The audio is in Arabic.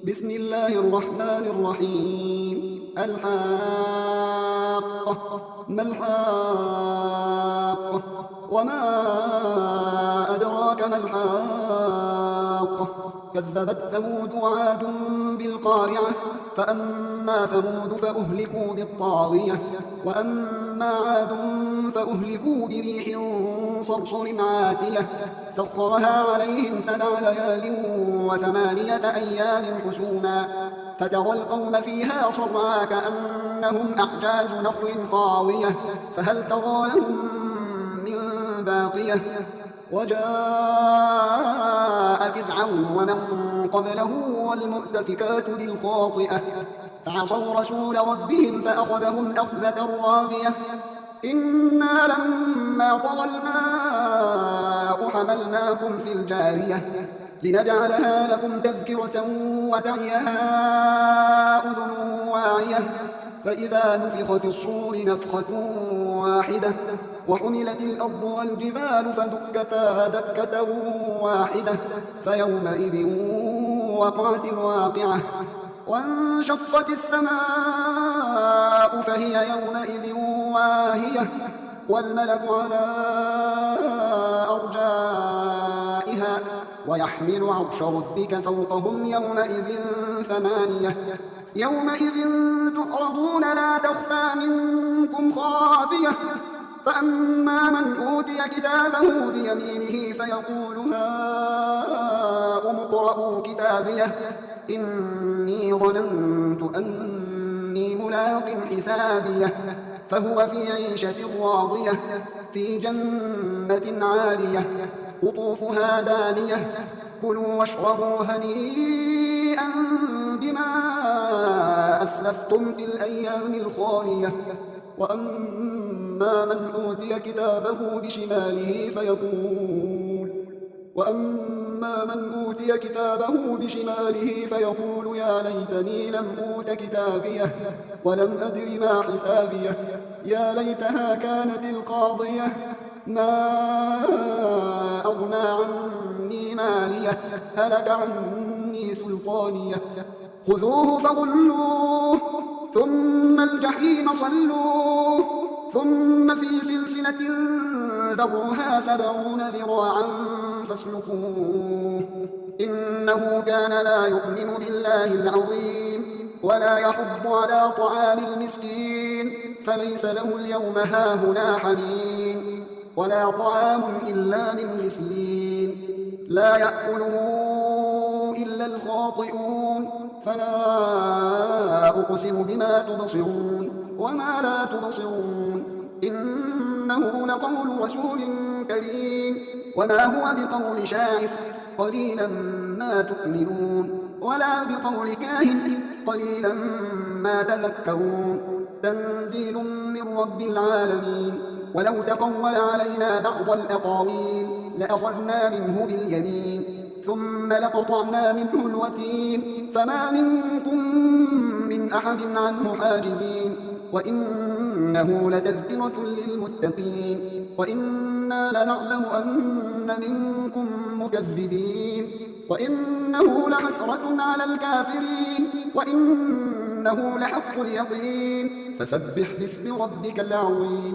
بسم الله الرحمن الرحيم. الحاقة ما الحاقة وما أدراك ما الحاقة كذبت ثمود وعاد بالقارعة فأما ثمود فأهلكوا بالطاغية وأما عاد فأهلكوا بريح صرصر عاتية سخرها عليهم 7 ليال و8 أيام حسوما فترى القوم فيها صرعى كأنهم أعجاز نخل خاوية فهل ترى لهم من باقية وجاء فرعون ومن قبله والمؤتفكات بالخاطئة فعصوا رسول ربهم فأخذهم أخذة رابية إنا لما طغى الماء حملناكم في الجارية لنجعلها لكم تذكرة وتعيها أذن واعية فإذا نفخ في الصور نفخة واحدة وحملت الأرض والجبال فدكتا دكة واحدة فيومئذ وقعت الواقعة وانشقت السماء فهي يومئذ واهية والملك على أرجائها ويحمل عرش ربك فوقهم يومئذ 8 يومئذ تعرضون لا تخفى منكم خافية فأما من أوتي كتابه بيمينه فيقول هاؤم اقرءوا كتابيه إني ظننت أني ملاق حسابيه فهو في عيشة راضية في جنة عالية قطوفها دانية كلوا واشربوا هنيئا بما أسلفتم في الأيام الخالية وأما من أوتي كتابه بشماله فيقول يا ليتني لم أوت كتابيه ولم أدر ما حسابيه يا ليتها كانت القاضية ما أغنى عني ماليه هلك عني سلطانيه خذوه فغلوه ثم الجحيم صلوه ثم في سلسلة ذرعها 70 ذراعا فاسلكوه إنه كان لا يؤمن بالله العظيم ولا يحض على طعام المسكين فليس له اليوم هاهنا حميم ولا طعام إلا من غسلين لا يأكله إلا الخاطئون فلا أقسم بما تبصرون وما لا تبصرون إنه لقول رسول كريم وما هو بقول شاعر قليلا ما تؤمنون ولا بقول كاهن قليلا ما تذكرون تنزيل من رب العالمين ولو تقول علينا بعض الأقاويل لأخذنا منه باليمين ثم لقطعنا منه الوتين فما منكم من أحد عنه حاجزين وإنه لتذكرة للمتقين وإنا لنعلم أن منكم مكذبين وإنه لحسرة على الكافرين وإنه لحق اليقين فسبح باسم ربك العظيم